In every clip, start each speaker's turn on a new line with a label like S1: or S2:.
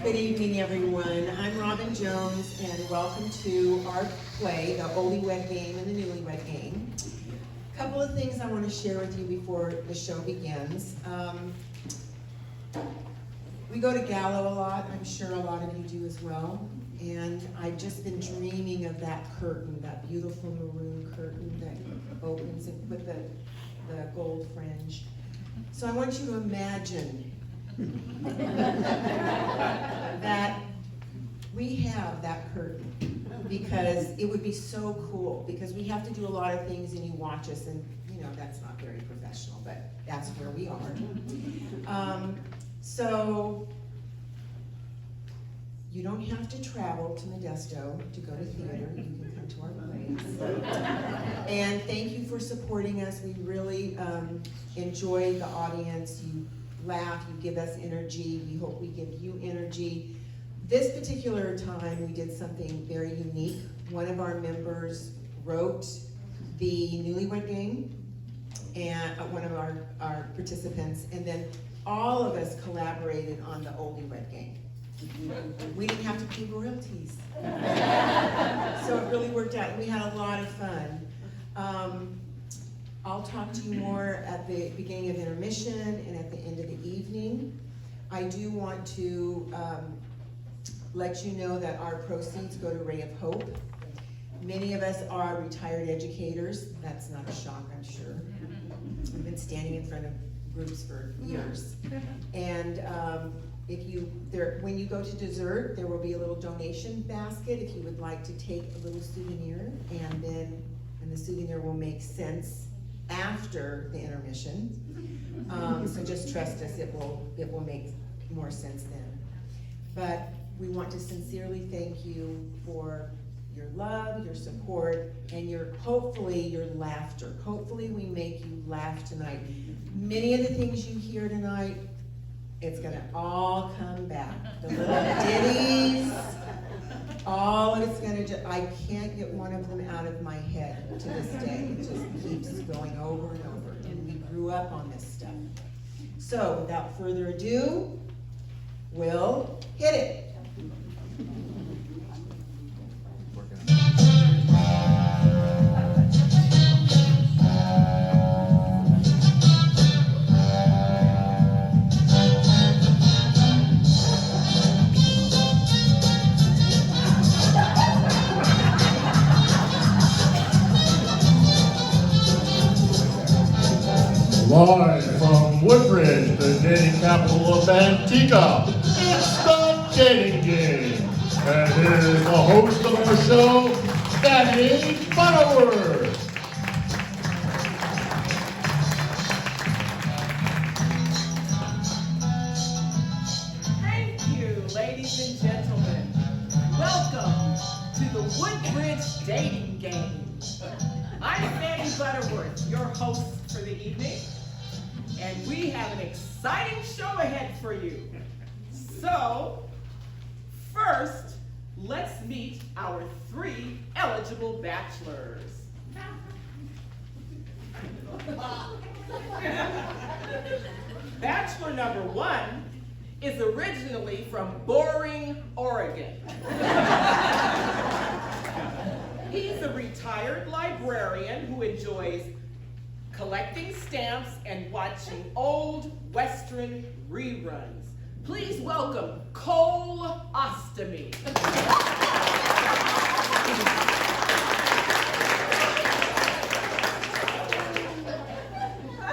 S1: Good evening, everyone. I'm Robin Jones, and welcome to our play, the Odie-Wed game and the Newlywed game. A couple of things I want to share with you before the show begins. We go to Gallo a lot. I'm sure a lot of you do as well. And I've just been dreaming of that curtain, that beautiful maroon curtain that opens with the gold fringe. So I want you to imagine that we have that curtain, because it would be so cool, because we have to do a lot of things and you watch us, and you know that's not very professional, but that's where we are. So you don't have to travel to Modesto to go to theater. You can come to our plays. And thank you for supporting us. We really enjoy the audience. You laugh, you give us energy. We hope we give you energy. This particular time, we did something very unique. One of our members wrote the Newlywed Game, and one of our participants, and then all of us collaborated on the Odie-Wed game. We didn't have to pay royalties. So it really worked out. We had a lot of fun. I'll talk to you more at the beginning of intermission and at the end of the evening. I do want to let you know that our proceeds go to Ray of Hope. Many of us are retired educators. That's not a shock, I'm sure. We've been standing in front of groups for years. And when you go to dessert, there will be a little donation basket if you would like to take a little souvenir, and the souvenir will make sense after the intermission. So just trust us, it will make more sense then. But we want to sincerely thank you for your love, your support, and hopefully your laughter. Hopefully we make you laugh tonight. Many of the things you hear tonight, it's gonna all come back. The little ditties, all of it's gonna I can't get one of them out of my head to this day. It just keeps going over and over. And we grew up on this stuff. So without further ado, we'll hit it.
S2: Live from Woodbridge, the dating capital of Antigua, it's the dating game. And here's the host of our show, Danny Butterworth.
S3: Thank you, ladies and gentlemen. Welcome to the Woodbridge dating game. I'm Danny Butterworth, your host for the evening, and we have an exciting show ahead for you. So, first, let's meet our 3 eligible bachelors. Bachelor number 1 is originally from Boring, Oregon. He's a retired librarian who enjoys collecting stamps and watching old Western reruns. Please welcome Cole Ostomy.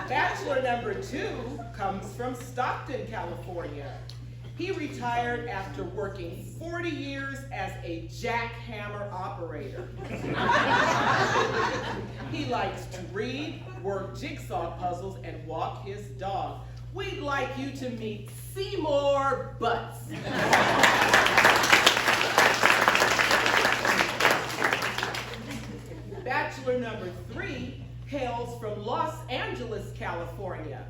S3: Bachelor number 2 comes from Stockton, California. He retired after working 40 years as a jackhammer operator. He likes to read, work jigsaw puzzles, and walk his dog. We'd like you to meet Seymour Butts. Bachelor number 3 hails from Los Angeles, California.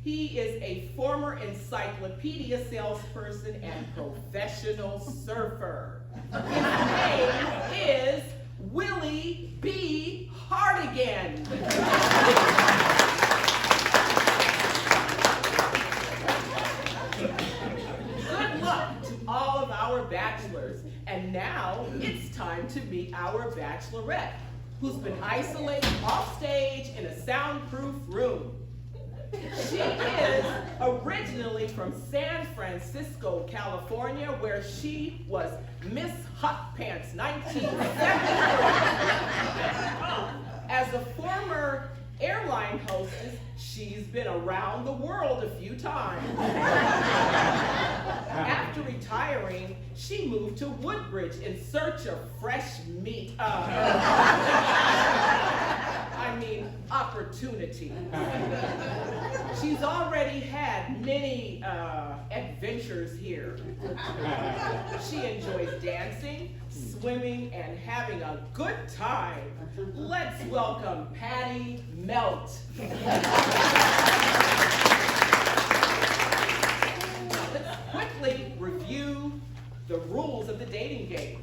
S3: He is a former encyclopedia salesperson and professional surfer. His name is Willie B. Hardigan. Good luck to it's time to meet our bachelorette, who's been isolated off stage in a soundproof room. She is originally from San Francisco, California, where she was Miss Hot Pants 1974. As a former airline hostess, she's been around the world a few times. After retiring, she moved to Woodbridge in search of fresh meat. Opportunity. She's already had many adventures here. She enjoys dancing, swimming, and having a good time. Let's welcome Patty Melt. Let's quickly review the rules of the dating game.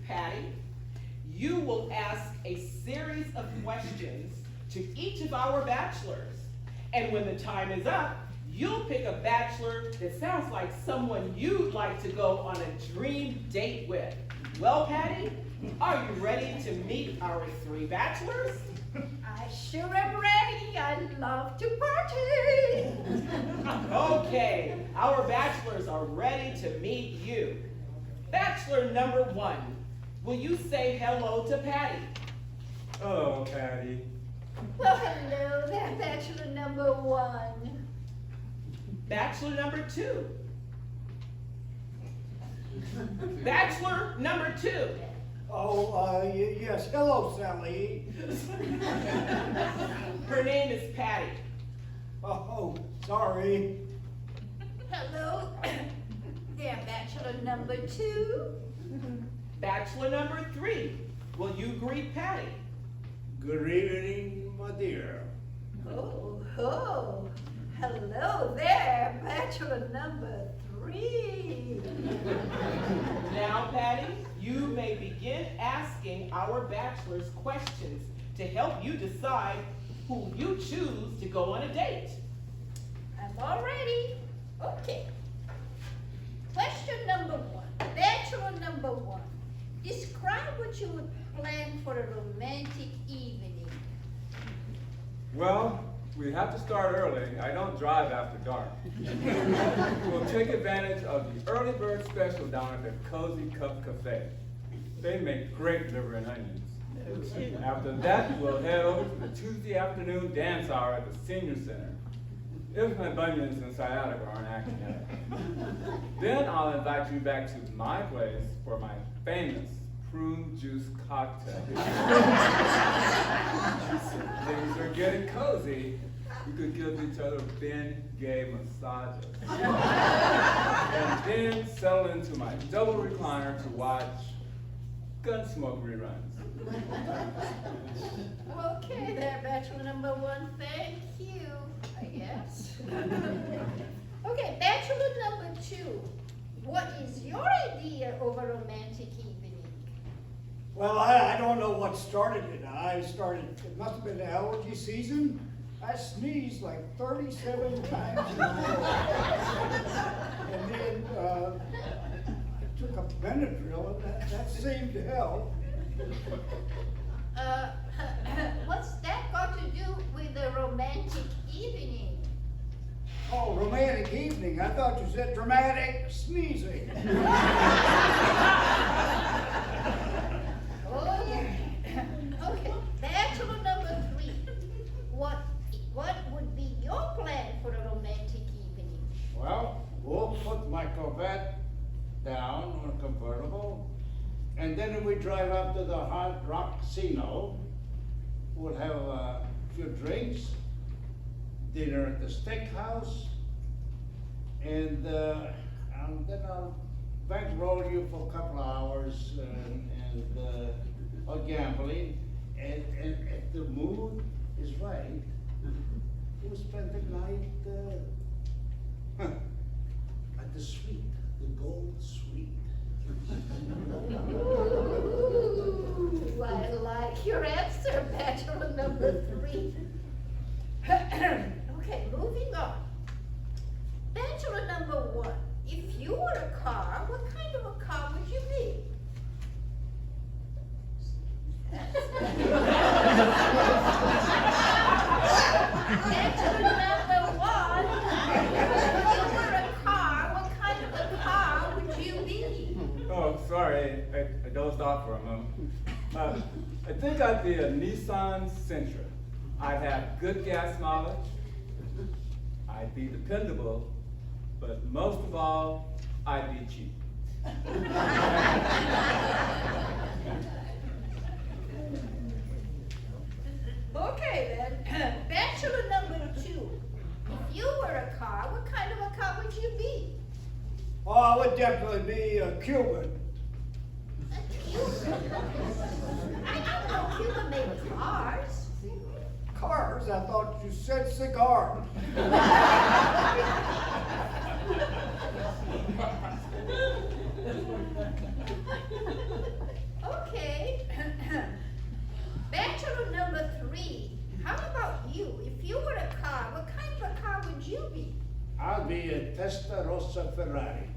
S3: Patty, you will ask a series of questions to each of our bachelors. And when the time is up, you'll pick a bachelor that sounds like someone you'd like to go on a dream date with. Well, Patty, are you ready to meet our 3 bachelors?
S4: I sure am ready. I love to party.
S3: Okay, our bachelors are ready to meet you. Bachelor number 1, will you say hello to Patty?
S5: Hello, Patty.
S4: Well, hello there, bachelor number 1.
S3: Bachelor number 2. Bachelor number 2.
S6: Yes. Hello, Sally.
S3: Her name is Patty.
S6: Oh, sorry.
S4: Hello there, bachelor number 2.
S3: Bachelor number 3, will you greet Patty?
S6: Good evening, my dear.
S4: Oh, hello there, bachelor number 3.
S3: Now, Patty, you may begin asking our bachelors questions to help you decide who you choose to go on a date.
S4: I'm all ready. Okay. Question number 1. Bachelor number 1. Describe what you would plan for a romantic evening.
S5: Well, we have to start early. I don't drive after dark. We'll take advantage of the early bird special down at the Cozy Cup Cafe. They make great liver and onions. After that, we'll head over to the Tuesday afternoon dance hour at the Senior Center. If my bunions and sciatica aren't acting up. Then I'll invite you back to my place for my famous prune juice cocktail. Things are getting cozy. We could give each other Ben-Gay massages. And then settle into my double recliner to watch Gunsmoke reruns.
S4: Okay there, bachelor number 1. Thank you, I guess. Okay, bachelor number 2. What is your idea of a romantic evening?
S6: Well, I don't know what started it. It must have been the allergy season. I sneezed like 37 times in a row. And then I took a Benadryl, and that seemed to help.
S4: What's that got to do with a romantic evening?
S6: Oh, romantic evening. I thought you said dramatic sneezing.
S4: Okay, bachelor number 3. What would be your plan for a romantic evening?
S7: Well, we'll put my Corvette down on a convertible, and then we drive up to the Hard Rock Casino. We'll have a few drinks, dinner at the steakhouse, and then I'll bankroll you for a couple of hours and gambling, and if the mood is right, we'll spend the night at the suite, the Gold Suite.
S4: Ooh, I like your answer, bachelor number 3. Okay, moving on. Bachelor number 1. If you were a car, what kind of a car would you be?
S5: thought for a moment. I think I'd be a Nissan Sentra. I'd have good gas mileage. I'd be dependable, but most of all, I'd be cheap.
S4: Okay then, bachelor number 2. If you were a car, what kind of a car would you be?
S6: Oh, I would definitely be a Cuban.
S4: A Cuban? I don't know Cuban made cars.
S6: Cars? I thought you said cigar.
S4: Okay. Bachelor number 3. How about you? If you were a car, what kind of a car would you be?
S7: I'll be a Testarossa Ferrari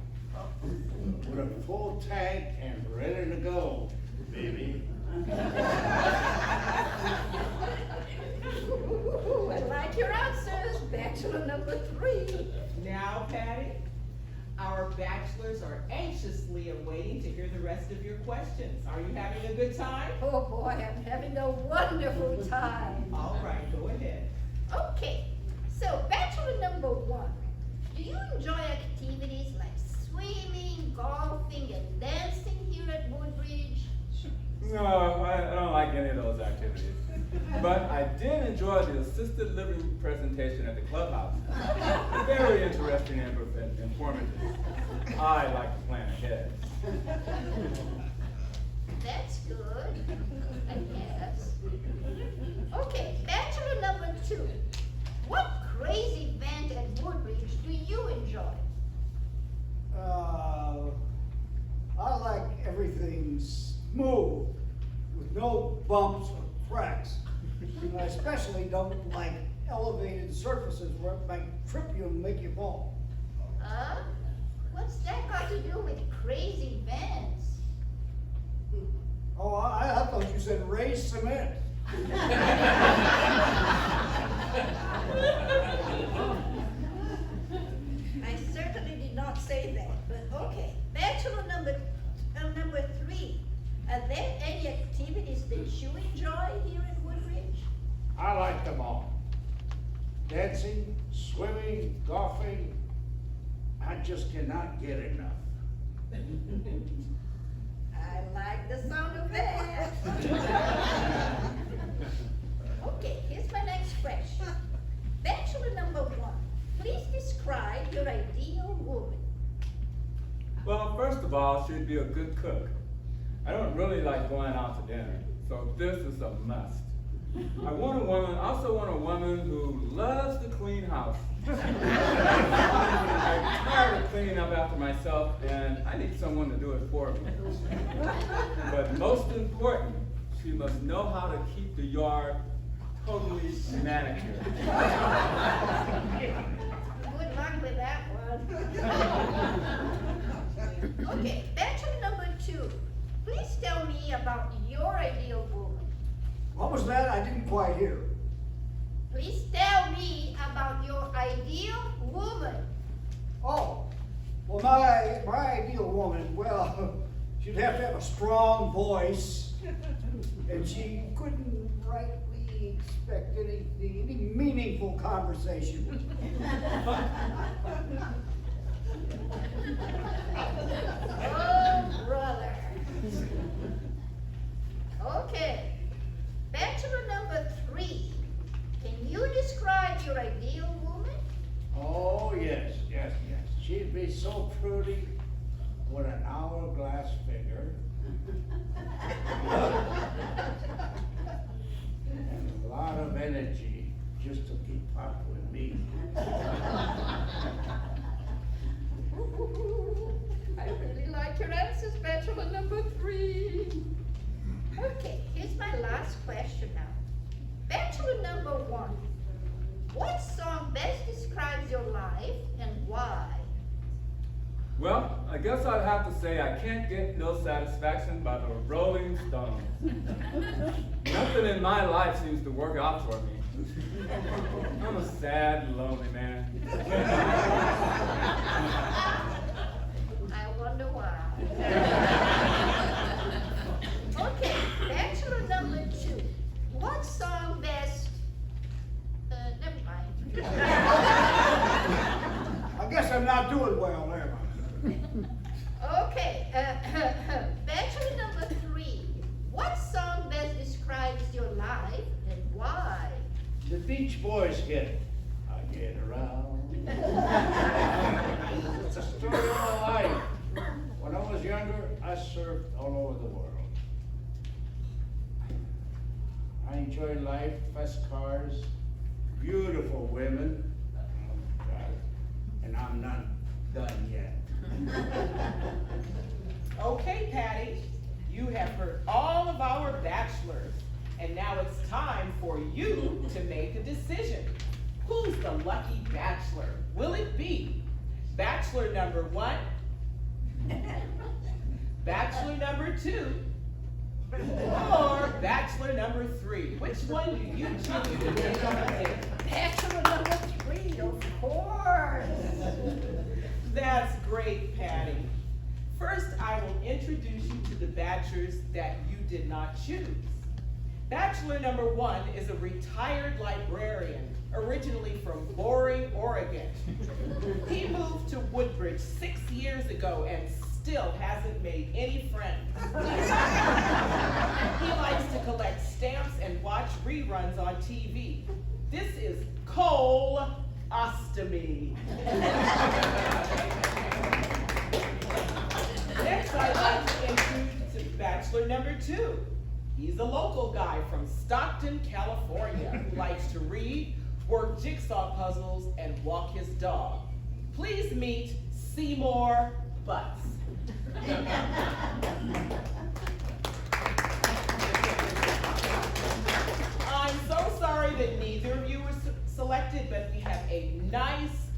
S7: with a full tank and ready to go, baby.
S4: Ooh, I like your answers, bachelor number 3.
S3: Now, Patty, our bachelors are anxiously awaiting to hear the rest of your questions. Are you having a good time?
S4: Oh boy, I'm having a wonderful time.
S3: All right, go ahead.
S4: Okay, so bachelor number 1. Do you enjoy activities like swimming, golfing, and dancing here at Woodbridge?
S5: No, I don't like any of those activities. But I did enjoy the assisted living presentation at the clubhouse. Very interesting and informative. I like to plan ahead.
S4: That's good, I guess. Okay, bachelor number 2. What crazy event at Woodbridge do you enjoy?
S6: I like everything smooth, with no bumps or cracks. And I especially don't like elevated surfaces where it might trip you and make you fall.
S4: What's that got to do with crazy events?
S6: Oh, I thought you said raised cement.
S4: I certainly did not say that, but okay. Bachelor number 3. Are there any activities that you enjoy here at Woodbridge?
S7: I like them all. Dancing, swimming, golfing, I just cannot get enough.
S4: I like the sound of that. Okay, here's my next question. Bachelor number 1. Please describe your ideal woman.
S5: Well, first of all, she'd be a good cook. I don't really like going out to dinner, so this is a must. I also want a woman who loves to clean house. I'm tired of cleaning up after myself, and I need someone to do it for me. But most important, she must know how to keep the yard totally manicured.
S4: Good luck with that one. Okay, bachelor number 2. Please tell me about your ideal woman.
S6: What was that? I didn't quite hear.
S4: Please tell me about your ideal woman.
S6: Oh, well, my ideal woman, well, she'd have to have a strong voice, and she couldn't rightly expect any meaningful conversation.
S4: Oh, brother. Okay, bachelor number 3. Can you describe your ideal woman?
S7: Oh, yes. She'd be so pretty with an hourglass figure. And a lot of energy just to keep up with me.
S4: I really like your answers, bachelor number 3. Okay, here's my last question now. Bachelor number 1. What song best describes your life and why?
S5: Well, I guess I'd have to say I can't get no satisfaction by the Rolling Stones. Nothing in my life seems to work out for me. I'm a sad and lonely man.
S4: I wonder why.
S7: Beach Boys hit, I get around. It's a story of my life. When I was younger, I surfed all over the world. I enjoy life, fast cars, beautiful women. Oh, God. And I'm not done yet.
S3: Okay, Patty, you have heard all of our bachelors, and now it's time for you to make a decision. Who's the lucky bachelor? Will it be bachelor number 1, bachelor number 2, or bachelor number 3? Which one do you choose to take on a date?
S4: Bachelor number 3, of course.
S3: That's great, Patty. First, I will introduce you to the bachelors that you did not choose. Bachelor number 1 is a retired librarian, originally from Boring, Oregon. He moved to Woodbridge 6 years ago and still hasn't made any friends. He likes to collect stamps and watch reruns on TV. This is coal-ostomy. Next, I'd like to introduce bachelor number 2. He's a local guy from Stockton, California, who likes to read, work jigsaw puzzles, and walk his dog. Please meet Seymour Butts. I'm so sorry that neither of you were selected, but we have a nice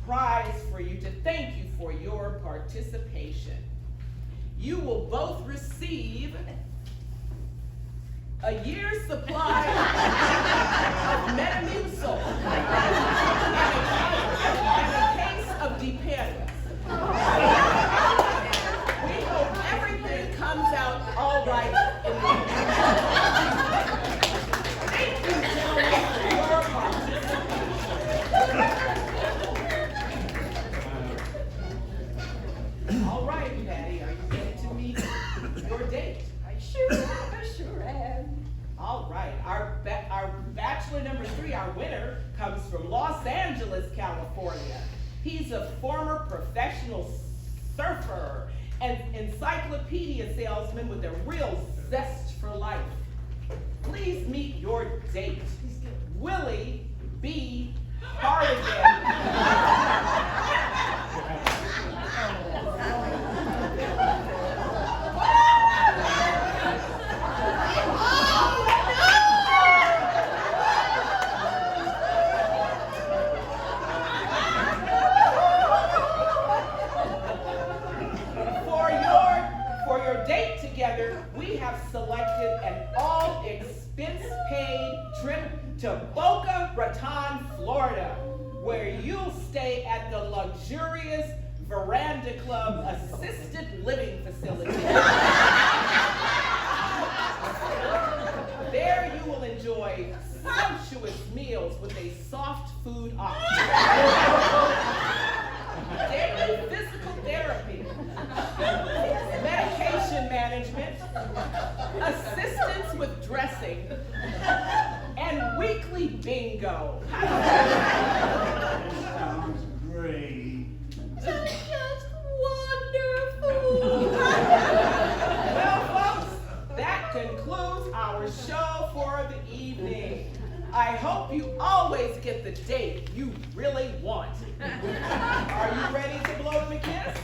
S3: prize for you to thank you for your participation. You will both receive a year's supply of Metamucil and a case of Depends. We hope everything comes out all right in the end. Thank you, gentlemen, for your participation. All right, Patty, are you ready to meet your date?
S4: I sure am.
S3: All right, our bachelor number 3, our winner, comes from Los Angeles, California. He's a former professional surfer and encyclopedia salesman with a real zest for life. Please meet your date, Willie B. Hardigan. For your date together, we have selected an all-expense-paid trip to Boca Raton, Florida, where you'll stay at the luxurious Veranda Club assisted living facility. There you will enjoy sumptuous meals with a soft food option, daily physical therapy, medication management, assistance with dressing, and weekly bingo.
S7: Sounds great.
S4: Just wonderful.
S3: Well, folks, that concludes our show for the evening. I hope you always get the date you really want. Are you ready to blow them a kiss?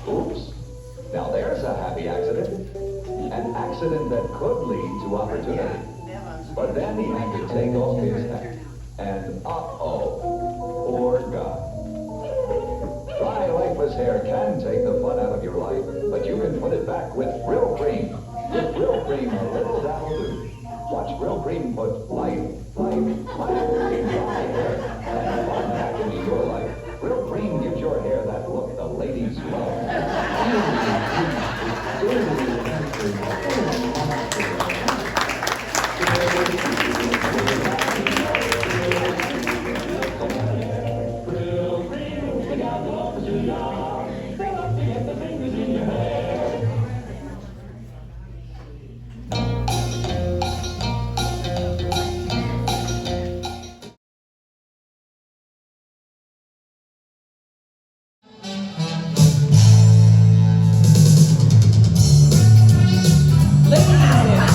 S8: Oops. Now there's a happy accident. an accident that could lead to opportunity. But then he had to take off his hat. And uh-oh, poor guy. Dry, lifeless hair can take the fun out of your life, but you can put it back with Brylcream. With Brylcream, a little that'll do. Watch Brylcream put life in dry hair and fun back into your life. Brylcream gives your hair that look the ladies love.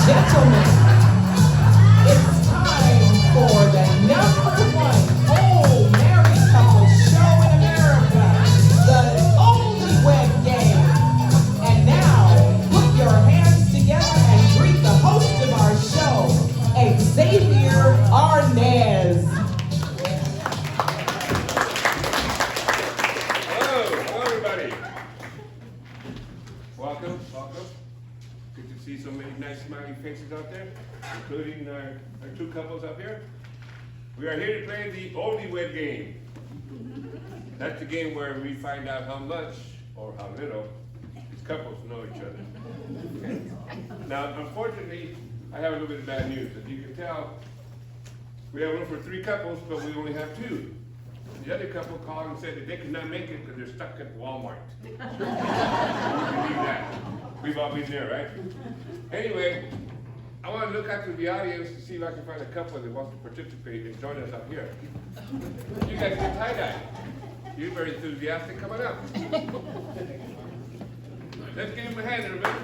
S3: Gentlemen, it's time for the #1 old married couple show in America, the Odie-Wed game. And now, put your hands together and greet the host of our show, Xavier Arnez.
S5: Hello everybody. Welcome. Good to see so many nice smiling faces out there, including our two couples up here. We are here to play the Odie-Wed game. That's the game where we find out how much or how little these couples know each other. Okay. Now, unfortunately, I have a little bit of bad news. As you can tell, we have room for 3 couples, but we only have 2. The other couple called and said that they could not make it because they're stuck at Walmart. You can believe that. We've all been there, right? Anyway, I want to look out to the audience to see if I can find a couple that wants to participate and join us up here. You guys get tie-dye. You're very enthusiastic. Come on up. Let's give him a hand, everybody.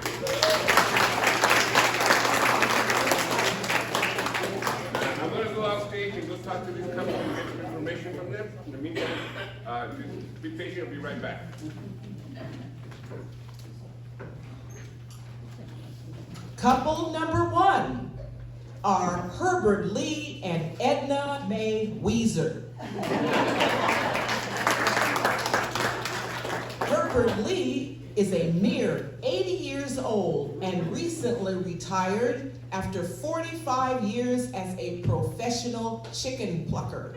S5: I'm going to go off stage and go talk to this couple and get some information from them. In the meantime, be patient. I'll be right back.
S3: Couple #1 are Herbert Lee and Edna Mae Weezer. Herbert Lee is a mere 80 years old and recently retired after 45 years as a professional chicken plucker.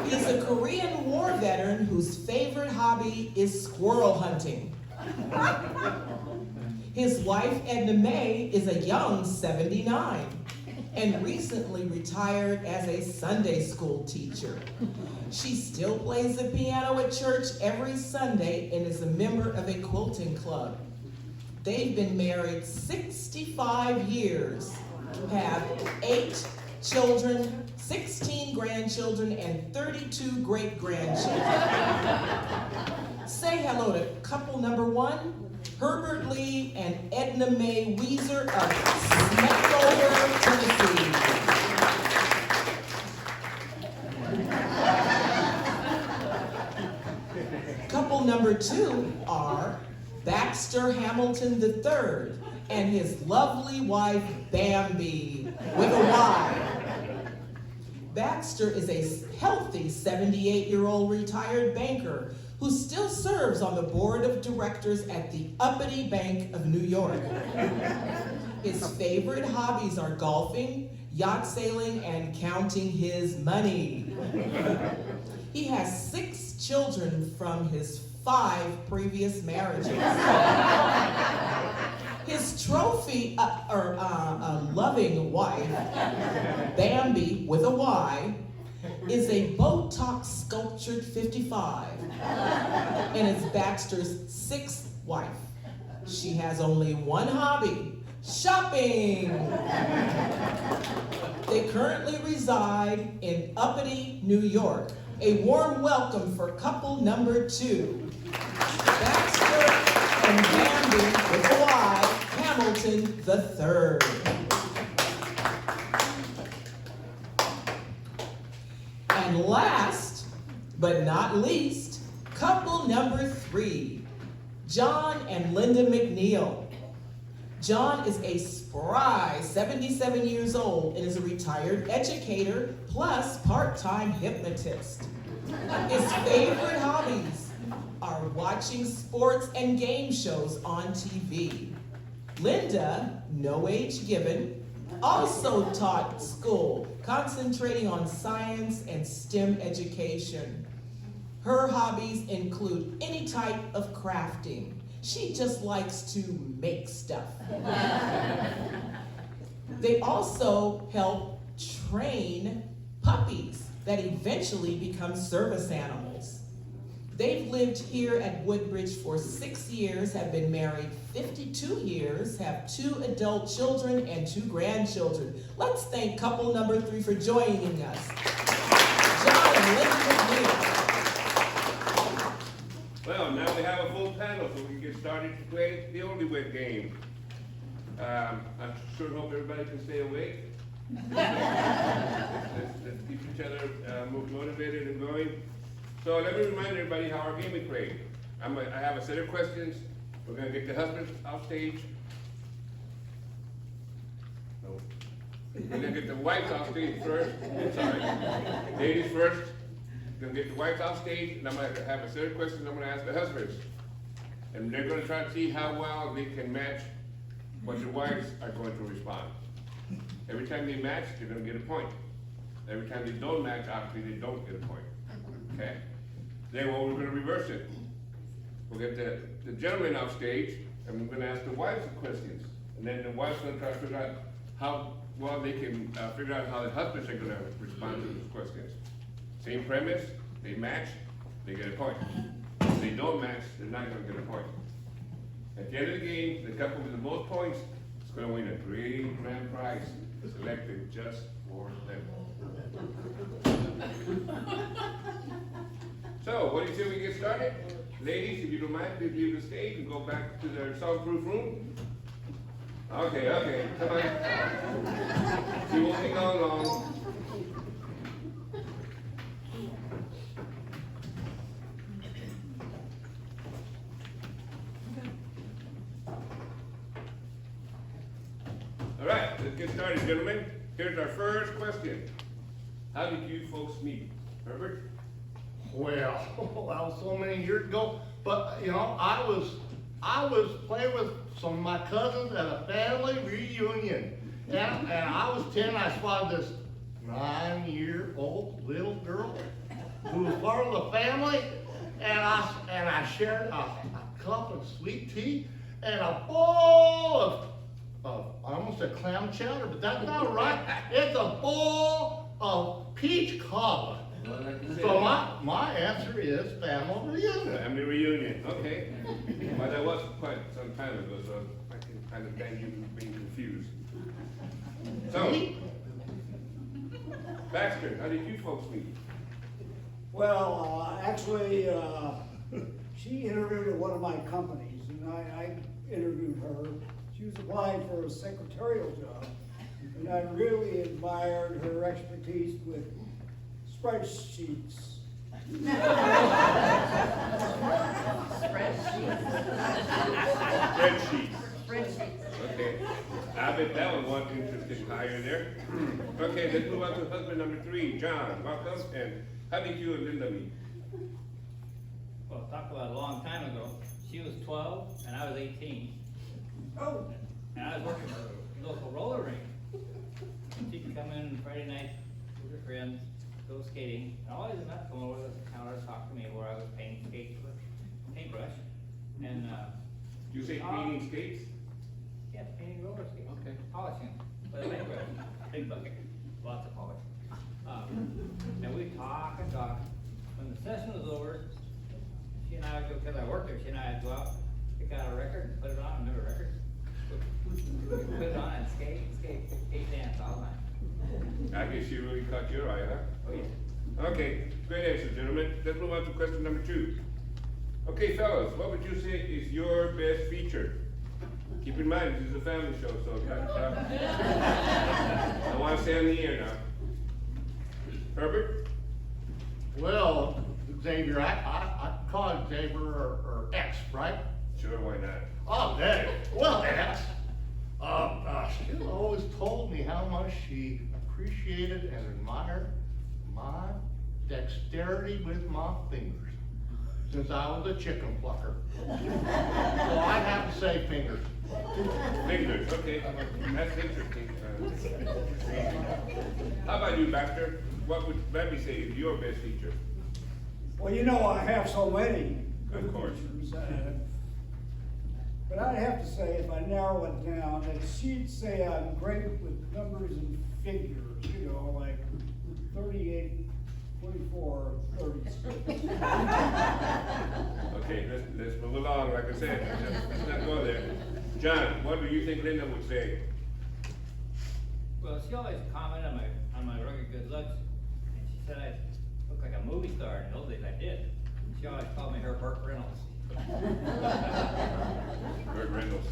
S3: He's a Korean War veteran whose favorite hobby is squirrel hunting. His wife, Edna Mae, is a young 79 and recently retired as a Sunday school teacher. She still plays the piano at church every Sunday and is a member of a quilting club. They've been married 65 years, have 8 children, 16 grandchildren, and 32 great-grandchildren. Say hello to couple #1, Herbert Lee and Edna Mae Weezer of Smackover, Tennessee. Couple #2 are Baxter Hamilton III and his lovely wife Bambi with a Y. Baxter is a healthy 78-year-old retired banker who still serves on the board of directors at the Uppity Bank of New York. His favorite hobbies are golfing, yacht sailing, and counting his money. He has 6 children from his 5 previous marriages. His trophy, loving wife, Bambi with a Y, is a Botox sculptured 55, and is Baxter's 6th wife. She has only one hobby: shopping. They currently reside in Uppity, New York. A warm welcome for couple #2, Baxter and Bambi with a Y, Hamilton III. And last but not least, couple #3, John and Linda McNeil. John is a spry 77 years old and is a retired educator plus part-time hypnotist. His favorite hobbies are watching sports and game shows on TV. Linda, no age given, also taught school, concentrating on science and STEM education. Her hobbies include any type of crafting. She just likes to make stuff. They also help train puppies that eventually become service animals. They've lived here at Woodbridge for 6 years, have been married 52 years, have 2 adult children and 2 grandchildren. Let's thank couple number 3 for joining us. John and Linda McNeil.
S9: Well, now we have a full panel, so we can get started to play the Odie-Wed game. I sure hope everybody can stay awake. Let's keep each other motivated and going. So let me remind everybody how our game is played. I have a set of questions. We're going to get the husbands off stage. No. We're going to get the wives off stage first. Sorry. Ladies first. We're going to get the wives off stage, and I'm going to have a set of questions I'm going to ask the husbands. And they're going to try to see how well they can match what your wives are going to respond. Every time they match, they're going to get a point. Every time they don't match, obviously they don't get a point. Okay? Then we're going to reverse it. We'll get the gentlemen off stage, and we're going to ask the wives the questions. And then the wives are going to try to figure out how well they can figure out how the husbands are going to respond to those questions. Same premise, they match, they get a point. If they don't match, they're not going to get a point. At the end of the game, the couple with the most points is going to win a great grand prize selected just for them. So, what do you say we get started? Ladies, if you don't mind, please leave the stage and go back to their soundproof room. Okay, come on. She won't be gone long. All right, let's get started, gentlemen. Here's our first question. How did you folks meet? Herbert?
S2: Well, that was so many years ago, but you know, I was playing with some of my cousins at a family reunion, and I was 10. I spotted this 9-year-old little girl who was part of the family, and I shared a cup of sweet tea and a bowl of I almost said clam chowder, but that's not right. It's a bowl of peach cobbler. So my answer is family reunion.
S9: Family reunion, okay. Well, that was quite some time ago, so I can understand you being confused. So, Baxter, how did you folks meet?
S6: Well, actually, she interviewed at one of my companies, and I interviewed her. She was applying for a secretarial job, and I really admired her expertise with spreadsheets.
S9: Spreadsheets. Okay. I bet that was one interesting hire there. Okay, let's move on to husband number 3. John, welcome. And how did you and Linda meet?
S10: Well, talk about a long time ago. She was 12 and I was 18.
S6: Oh,
S10: And I was working at a local roller rink. And she could come in Friday night with her friends, go skating. And always enough come over to the counter, talk to me where I was painting skates with a paintbrush. And
S9: You say painting skates?
S10: yeah, painting roller skates.
S9: Okay.
S10: Polishing with a paintbrush, big bucket, lots of polish. And we talk and talk. When the session was over, she and I would go, because I worked there, she and I would go out, pick out a record, put it on, remember records? Put it on and skate, dance all night.
S9: I guess she really caught your eye, huh?
S10: Oh, yeah.
S9: Okay, great answer, gentlemen. Let's move on to question number 2. Okay, fellas, what would you say is your best feature? Keep in mind, this is a family show, so I want to stay on the air now. Herbert?
S2: Well, Xavier, I call it Xavier or X, right?
S9: Sure, why not?
S2: Oh, Daddy, well, Aunt, she always told me how much she appreciated and admired my dexterity with my fingers, since I was a chicken plucker. So I have to say fingers.
S9: Fingers, okay, that's interesting. How about you, Baxter? What would, let me say, is your best feature?
S6: Well, you know, I have so many.
S9: Of course.
S6: features, but I'd have to say, if I narrow it down, that she'd say I'm great with numbers and figures, you know, like 38, 24, 36.
S9: Okay, let's move along, like I said, let's not go there. John, what do you think Linda would say?
S10: Well, she always commented on my rugged good looks, and she said I look like a movie star, and in those days I did. She always called me her Burt Reynolds.
S9: Burt Reynolds.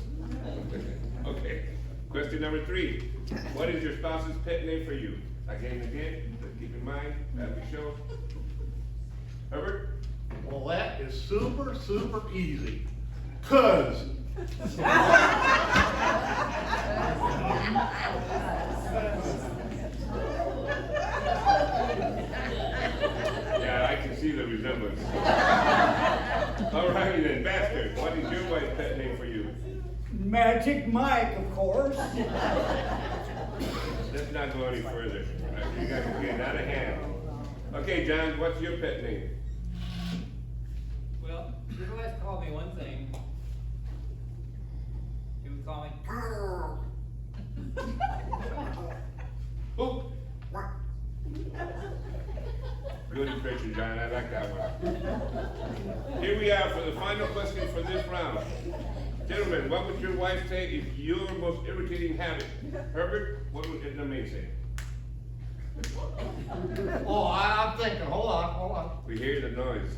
S9: Okay, question number 3. What is your spouse's pet name for you? Again, but keep in mind, as we show. Herbert?
S2: Well, that is super, super easy. 'Cause.
S9: Yeah, I can see the resemblance. All righty then, Baxter, what is your wife's pet name for you?
S6: Magic Mike, of course.
S9: Let's not go any further. You guys are getting out of hand. Okay, John, what's your pet name?
S10: Well, she always called me one thing. She would call me Grrr.
S9: Oh. Good impression, John. I like that one. Here we are for the final question for this round. Gentlemen, what would your wife say is your most irritating habit? Herbert, what would Edna May say?
S2: Oh, I'm thinking, hold on.
S9: We hear the noise.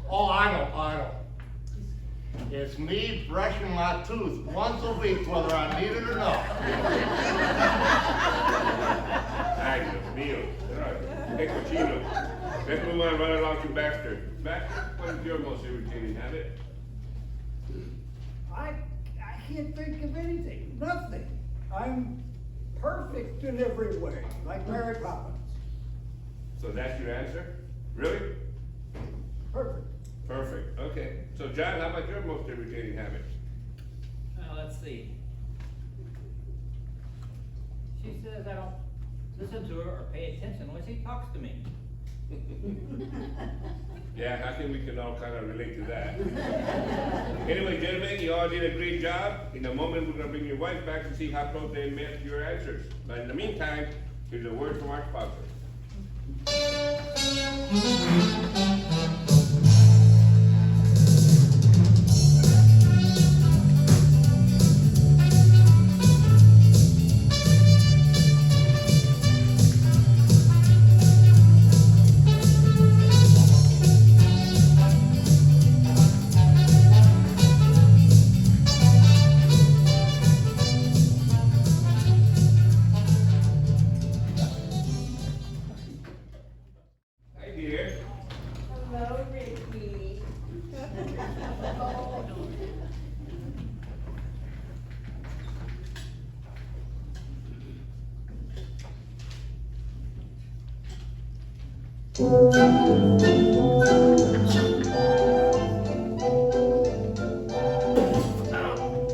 S2: Oh, I know. It's me brushing my tooth once a week, whether I need it or not.
S9: Ay, Dios mío. All right. Hey, Cochino. Let's move on right along to Baxter. Baxter, what is your most irritating habit?
S6: I can't think of anything, nothing. I'm perfect in every way, like Mary Poppins.
S9: So that's your answer? Really?
S6: Perfect.
S9: Perfect. Okay. So, John, how about your most irritating habit?
S10: Well, let's see. She says I don't listen to her or pay attention when she talks to me.
S9: Yeah, I think we can all kind of relate to that. Anyway, gentlemen, you all did a great job. In a moment, we're going to bring your wife back to see how close they met your answers. But in the meantime, here's a word from our sponsor. Hi, dear.
S4: Hello, Ricky.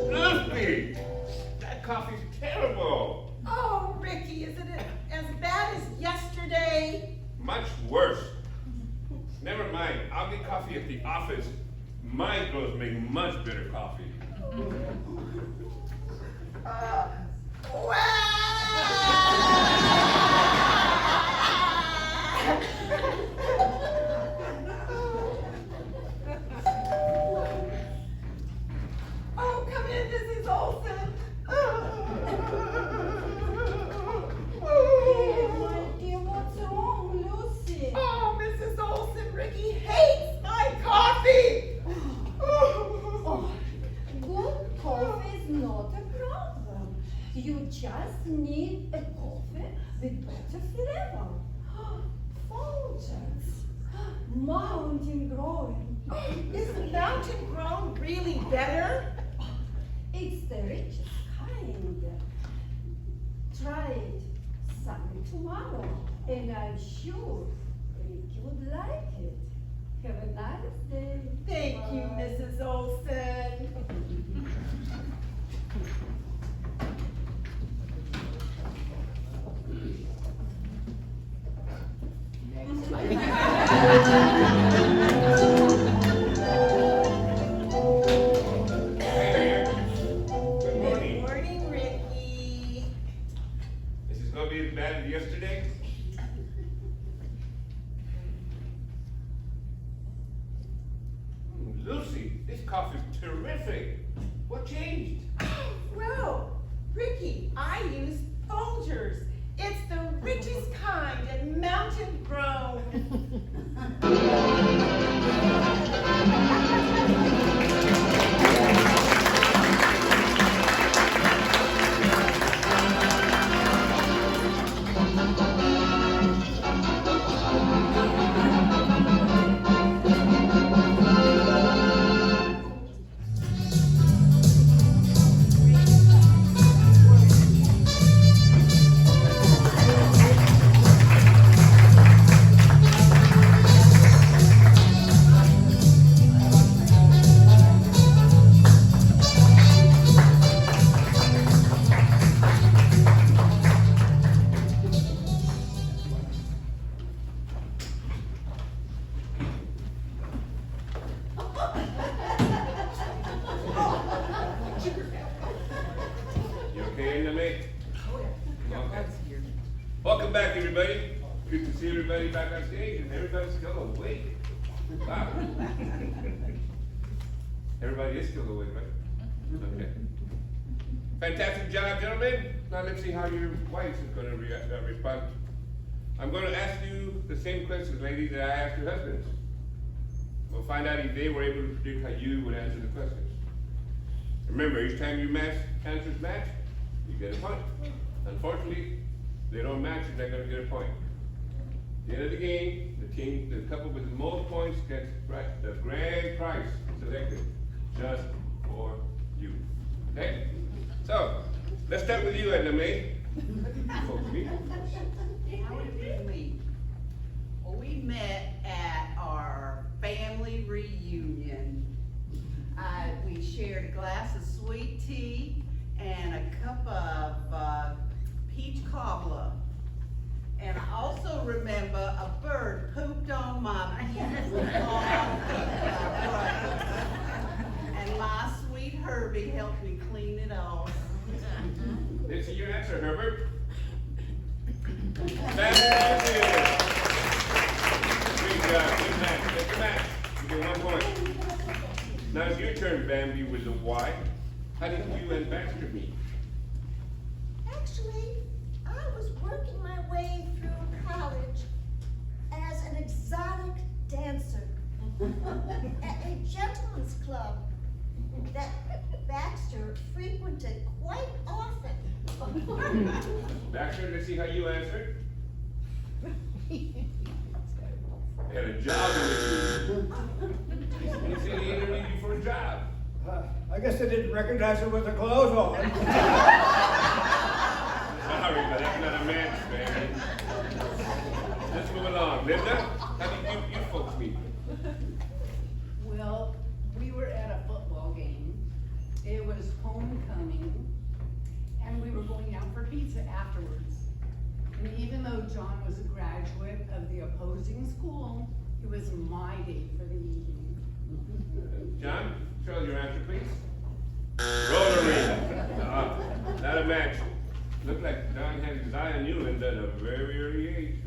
S9: Lucy! That coffee's terrible.
S3: Oh, Ricky, isn't it as bad as yesterday?
S9: Much worse. Never mind, I'll get coffee at the office. My girls make much better coffee.
S3: Oh, come in, Mrs. Olson.
S4: My dear, what's wrong, Lucy?
S3: Oh, Mrs. Olson, Ricky hates my coffee.
S4: Oh, good coffee is not a problem. You just need a coffee with better flavor. Folgers. Mountain growing.
S3: Is mountain grown really better?
S11: It's the richest kind. Try it some tomorrow, and I'm sure Ricky would like it. Have a nice day.
S3: Thank you,
S11: Bye.
S3: Mrs. Olson.
S9: Good morning.
S3: Morning, Ricky.
S9: This is gonna be as bad as yesterday? Lucy, this coffee's terrific. What changed?
S3: Well, Ricky, I use Folgers. It's the richest kind and mountain grown.
S9: You okay, Anna-Mae? Okay. Welcome back, everybody. Good to see everybody back on stage, and everybody's still awake. Wow. Everybody is still awake, right? Okay. Fantastic job, gentlemen. Now let's see how your wife is going to respond. I'm going to ask you the same questions, ladies, that I asked your husbands. We'll find out if they were able to predict how you would answer the questions. Remember, each time you answers match, you get a point. Unfortunately, they don't match, you're not going to get a point. At the end of the game, the couple with the most points gets the grand prize selected just for you. Okay? So, let's start with you, Anna-Mae. Folks, me.
S12: How did we meet? Well, we met at our family reunion. We shared a glass of sweet tea and a cup of peach cobbler. And I also remember a bird pooped on my beautiful and my sweet Herbie helped me clean it off.
S9: Let's see your answer, Herbert. Fantastic. Great job, good match, take a match. You get 1 point. Now it's your turn, Bambi, with the Y. How did you and Baxter meet?
S13: Actually, I was working my way through college as an exotic dancer at a gentleman's club that Baxter frequented quite often.
S9: Baxter, let's see how you answered. Had a job interview. He said he interviewed you for a job.
S6: I guess I didn't recognize her with her clothes on.
S9: Sorry, but that's not a match, man. Let's move along. Linda, how did you folks meet?
S14: Well, we were at a football game. It was homecoming, and we were going out for pizza afterwards. And even though John was a graduate of the opposing school, it was my date for the evening.
S9: John, show your answer, please. Rotary. Not a match. Looked like John had his eye on you, Linda, at a very early age.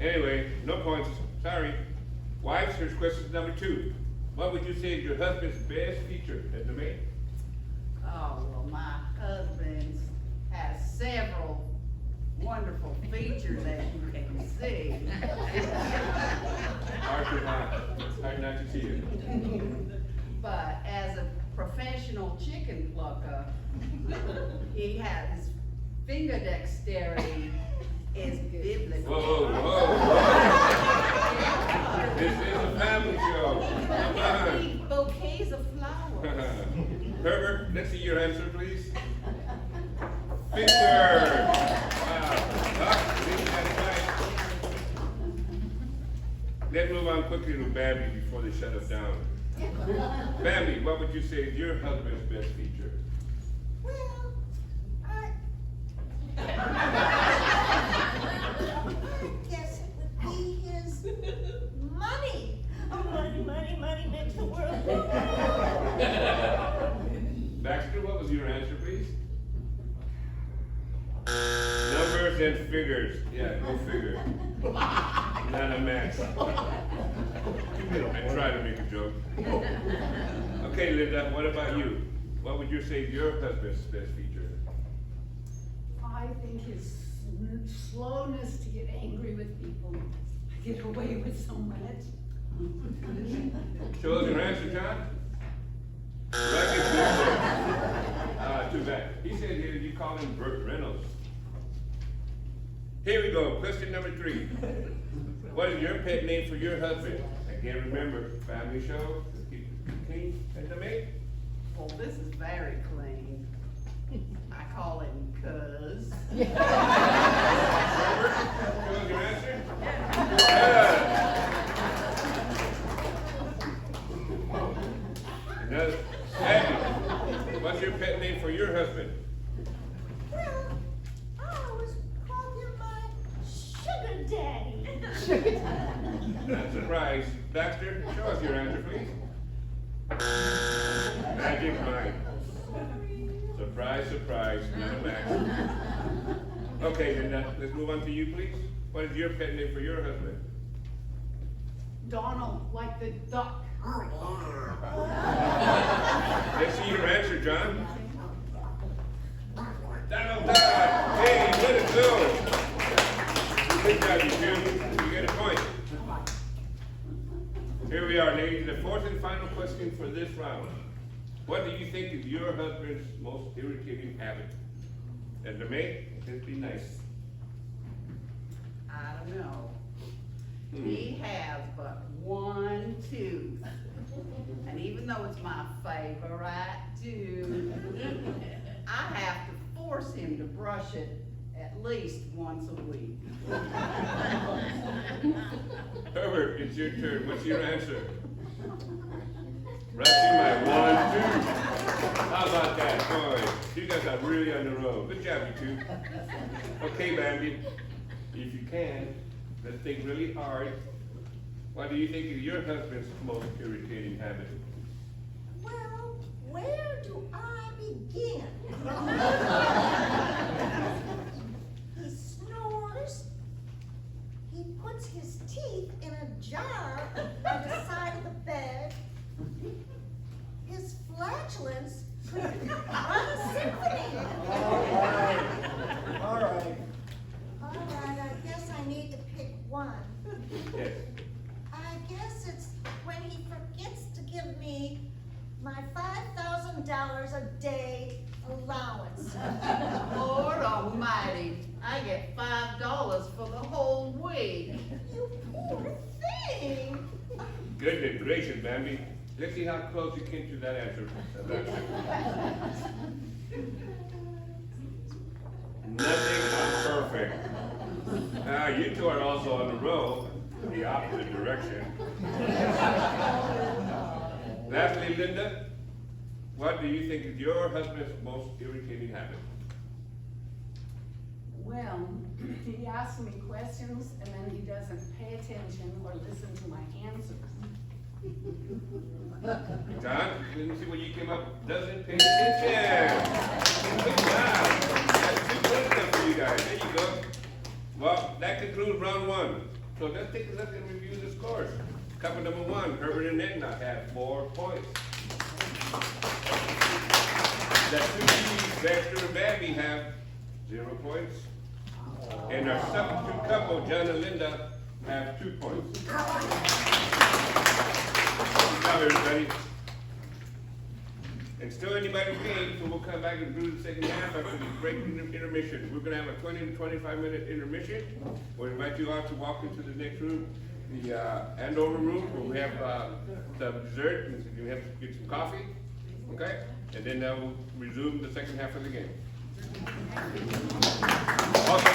S9: Anyway, no points. Sorry. Wives, here's question number 2. What would you say is your husband's best feature as a man?
S12: Oh, well, my husband has several wonderful features, as you can see.
S9: Hard not to see it.
S12: But as a professional chicken plucker, he has his finger dexterity is biblical.
S9: Whoa. This is a family show. Come on.
S12: vase of flowers.
S9: Herbert, let's see your answer, please. Finger. Let's move on quickly to Bambi before they shut us down. Bambi, what would you say is your husband's best feature?
S13: Well, I guess it would be his money. Oh, money, money, money makes the world go round.
S9: Baxter, what was your answer, please? Numbers and figures. Yeah, go figure. Not a match. I try to make a joke. Okay, Linda, what about you? What would you say is your husband's best feature?
S14: I think his slowness to get angry with people. I get away with so much.
S9: Show us your answer, John. Too bad. He said here you call him Burt Reynolds. Here we go. Question number 3. What is your pet name for your husband? Again, remember, family show. Let's keep it clean and the maid.
S12: Well, this is very clean. I call him Cuz.
S9: Robert, show us your answer. Yeah. Another. Abby, what's your pet name for your husband?
S13: Well, I always call him my sugar daddy.
S9: Not surprised. Baxter, show us your answer, please. Magic Mike. Surprise, surprise, not a match. Okay, Linda, let's move on to you, please. What is your pet name for your husband?
S14: Donald, like the duck.
S9: Let's see your answer, John. Donald Duck. Hey, let it go. Good job, you two. You get a point. Here we are, ladies. The fourth and final question for this round. What do you think is your husband's most irritating habit? And the maid, just be nice.
S12: I don't know. He has but one tooth. And even though it's my favorite tooth, I have to force him to brush it at least once a week.
S9: Herbert, it's your turn. What's your answer? Brushing my one tooth. How about that, boy? You guys are really on the road. Good job, you two. Okay, Bambi, if you can, let's think really hard. What do you think is your husband's most irritating habit?
S13: Well, where do I begin? He snores. He puts his teeth in a jar on the side of the bed. His flatulence could run a symphony.
S6: All right.
S13: All right, I guess I need to pick one.
S9: Yes.
S13: I guess it's when he forgets to give me my $5,000 a day allowance.
S12: Lord almighty, I get $5 for the whole week.
S13: You poor thing.
S9: Goodness gracious, Bambi. Let's see how close you came to that answer. Nothing perfect. You two are also on the road in the opposite direction. Lastly, Linda, what do you think is your husband's most irritating habit?
S14: Well, he asks me questions and then he doesn't pay attention or listen to my answers.
S9: John, let me see what you came up. Doesn't pay attention. Good job. That's 2 points for you guys. There you go. Well, that concludes round 1. So let's take a look and review the scores. Couple number 1, Herbert and Edna had 4 points. The 2 teams, Baxter and Bambi, have 0 points. And our substitute couple, John and Linda, have 2 points. Good job, everybody. And still anybody game, so we'll come back and do the second half after the break intermission. We're gonna have a 20 to 25 minute intermission. We'll invite you all to walk into the next room, the handover room where we have some dessert and you have to get some coffee, okay? And then we'll resume the second half of the game. Also,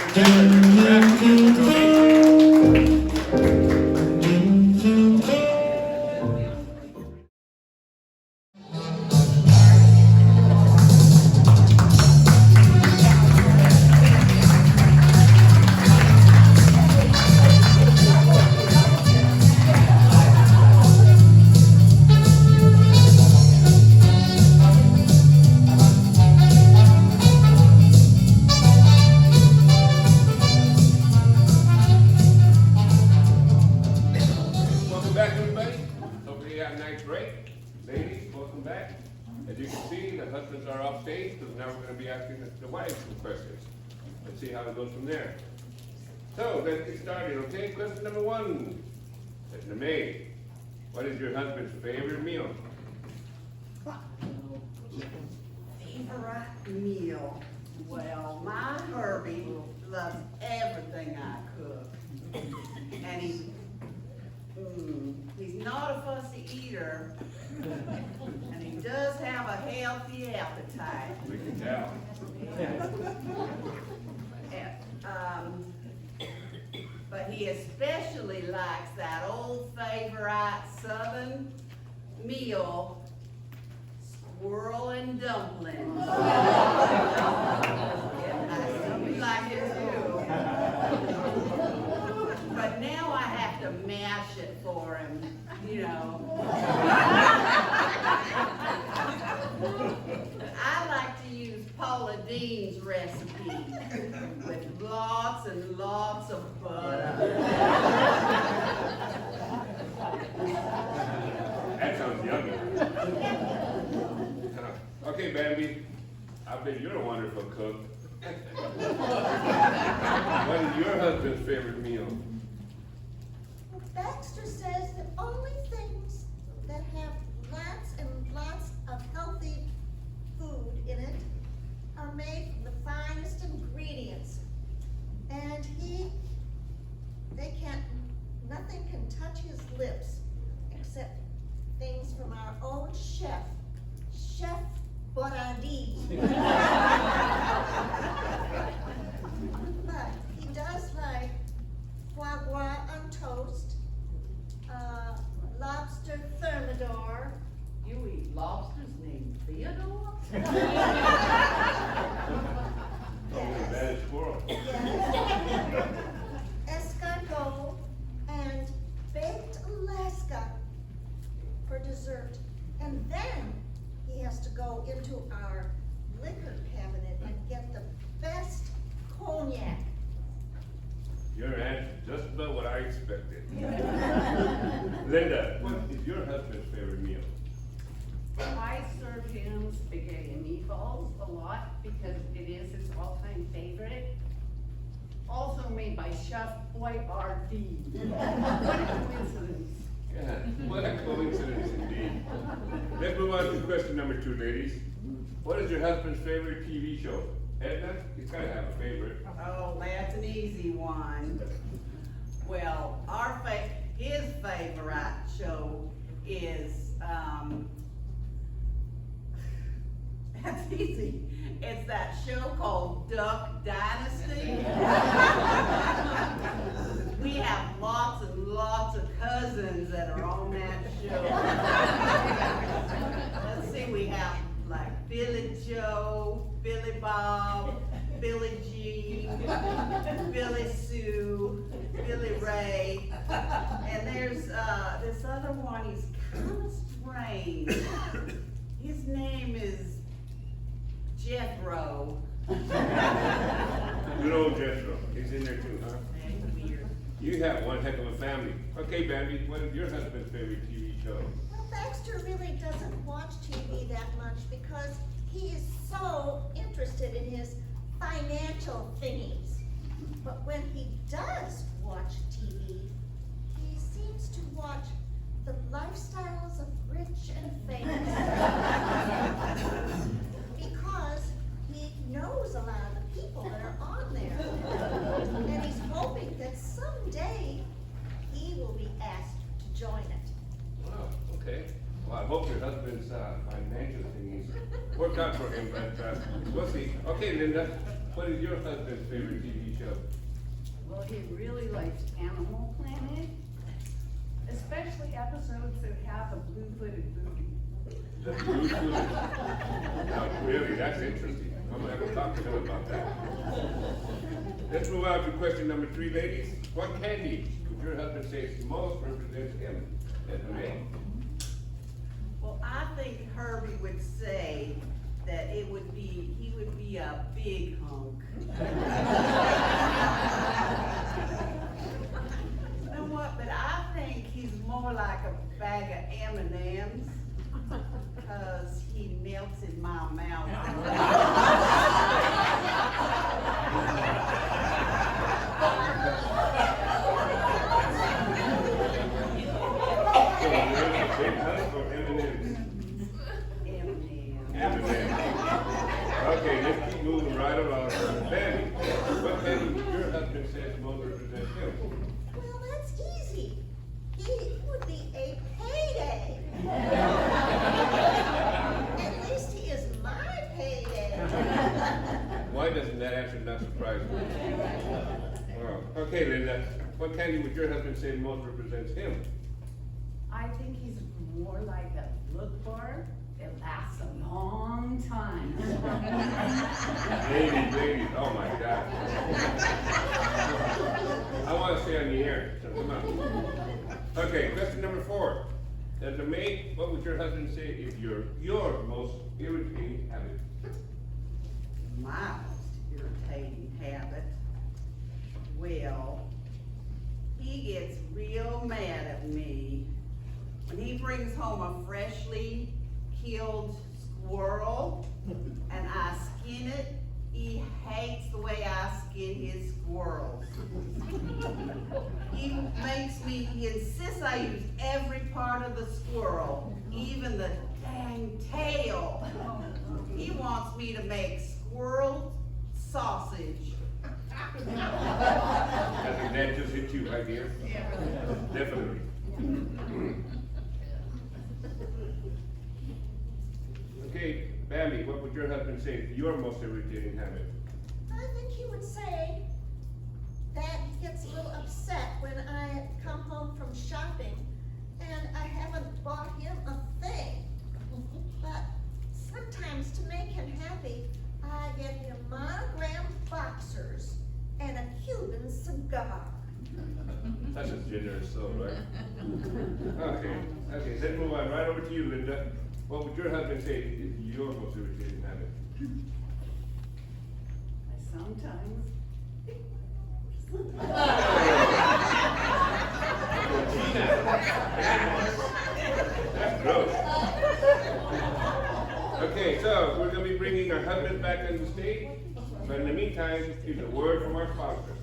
S9: welcome back, everybody. Hopefully you had a nice break. Ladies, welcome back. As you can see, the husbands are off stage, because now we're going to be asking the wives some questions. Let's see how it goes from there. So, let's get started, okay? Question number one. Question number 8. What is your husband's favorite meal?
S12: Favorite meal? Well, my Herbie loves everything I cook. And he's not a fussy eater, and he does have a healthy appetite.
S9: We can tell.
S12: But he especially likes that old favorite Southern meal, squirrel and dumplings. I like it too. But now I have to mash it for him, you know. I like to use Paula Dean's recipe with lots and lots of butter.
S9: That sounds yummy. Okay, Bambi, I bet you're a wonderful cook. What is your husband's favorite meal?
S13: Well, Baxter says that only things that have lots and lots of healthy food in it are made from the finest ingredients. And nothing can touch his lips except things from our own chef, Chef Borandi. But he does like foie gras on toast, lobster thermidor.
S12: You eat lobsters named Theodore?
S9: Yes. That is squirrel.
S13: Yes. Escargot and baked Alaska for dessert. And then he has to go into our liquor cabinet and get the best cognac.
S9: Your answer is just about what I expected. Linda, what is your husband's favorite meal?
S14: I serve him spaghetti and meatballs a lot because it is his all-time favorite. Also made by Chef Boyardee. What a coincidence.
S9: Yeah, what a coincidence indeed. Let's move on to question number 2, ladies. What is your husband's favorite TV show? Edna, he's gotta have a favorite.
S12: Oh, that's an easy one. Well, his favorite show is, that's easy. It's that show called Duck Dynasty. We have lots and lots of cousins that are on that show. Let's see, we have like Billy Joe, Billy Bob, Billy Jean, Billy Sue, Billy Ray, and there's this other one, he's kind of strange. His name is Jethro.
S9: Good old Jethro, he's in there too, huh?
S12: That's weird.
S9: You have one heck of a family. Okay, Bambi, what is your husband's favorite TV show?
S13: Well, Baxter really doesn't watch TV that much because he is so interested in his financial thingies. But when he does watch TV, he seems to watch the lifestyles of rich and famous. Because he knows a lot of the people that are on there. And he's hoping that someday he will be
S9: Well, I hope your husband's financial thingies work out for him, but we'll see. Okay, Linda, what is your husband's favorite TV show?
S14: Well, he really likes Animal Planet, especially episodes that have a blue-footed booty.
S9: The blue food. Now, really, that's interesting. I'm gonna have to talk to him about that. Let's move on to question number 3, ladies. What candy would your husband say most represents him as a man?
S12: Well, I think Herbie would say that he would be a big hunk. You know what, but I think he's more like a bag of M&Ms, because he melts in my mouth.
S9: Okay, let's keep moving right along. Betty, what candy would your husband say most represents him?
S13: Well, that's easy. He would be a payday. At least he is my payday.
S9: Why doesn't that answer not surprise me? Well, okay, Linda, what candy would your husband say most represents him?
S14: I think he's more like a Look Bar. It lasts a long time.
S9: Ladies, oh my God. I want to stay on the air, so come on. Okay, question number 4. As a maid, what would your husband say is your most irritating habit?
S12: My most irritating habit? Well, he gets real mad at me when he brings home a freshly killed squirrel and I skin it. He hates the way I skin his squirrels. He insists I use every part of the squirrel, even the dang tail. He wants me to make squirrel sausage.
S9: I think that just hit you right here.
S12: Yeah.
S9: Definitely. Okay, Bambi, what would your husband say is your most irritating habit?
S13: I think he would say that he gets a little upset when I come home from shopping and I haven't bought him a thing. But sometimes to make him happy, I get him monogrammed boxers and a Cuban cigar.
S9: Such a generous soul, right? Okay, let's move on right over to you, Linda. What would your husband say is your most irritating habit?
S14: I sometimes.
S9: That's gross. Okay, so we're going to be bringing our husbands back on the stage. But in the meantime, here's a word from our sponsor.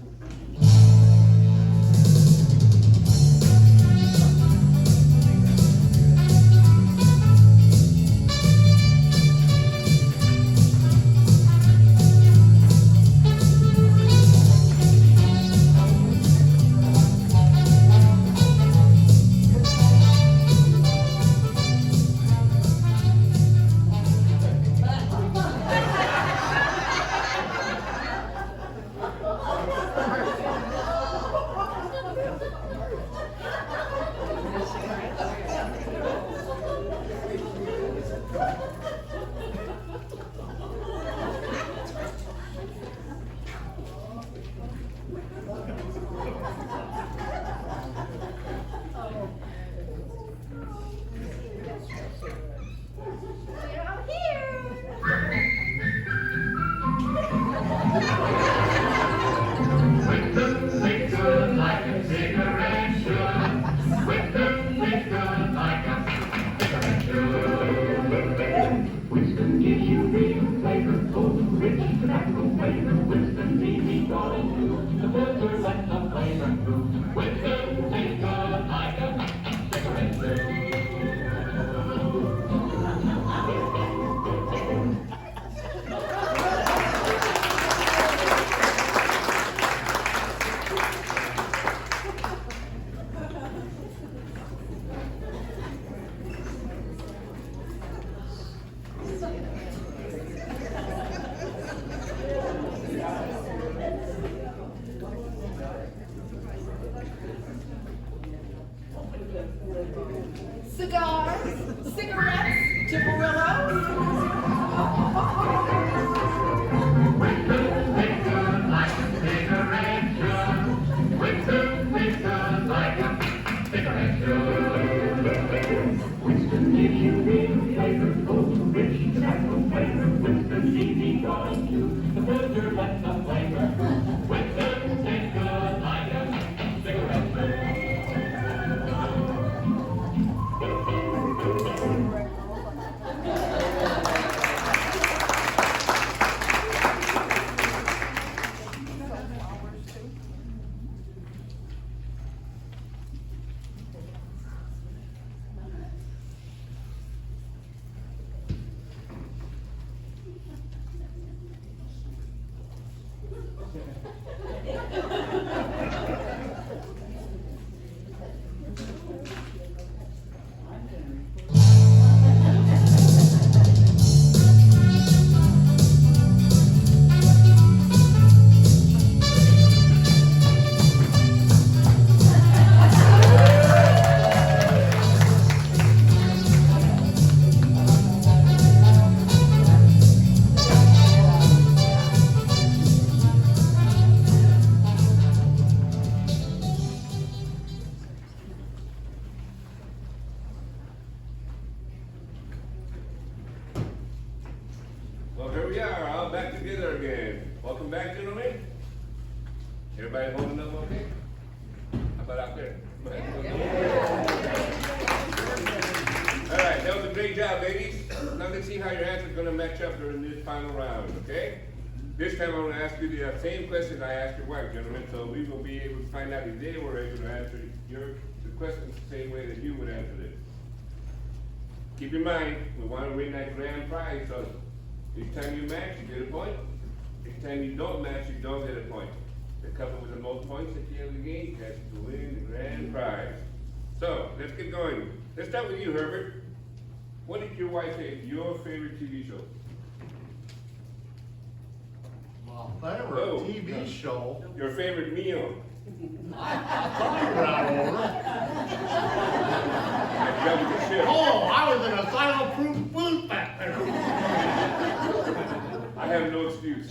S8: Winston gives you real flavor, full rich tobacco flavor. Winston easy going to the filter and the flavor. Winston tastes good like a cigarette.
S9: Well, here we are, all back together again. Welcome back, gentlemen. Everybody holding up okay? How about out there? All right, that was a great job, ladies. Now let's see how your answers are going to match up during this final round, okay? This time I'm going to ask you the same question I asked your wife, gentlemen, so we will be able to find out if they were able to answer the questions the same way that you would answer it. Keep in mind, we want to win that grand prize, so each time you match, you get a point. Each time you don't match, you don't get a point. The couple with the most points at the end of the game gets to win the grand prize. So, let's get going. Let's start with you, Herbert. What did your wife say is your favorite TV show?
S2: My favorite TV show.
S9: Your favorite meal?
S2: I thought you were out over.
S9: I jumped the ship.
S2: Oh, I was in a silent-proof booth back there.
S9: I have no excuse.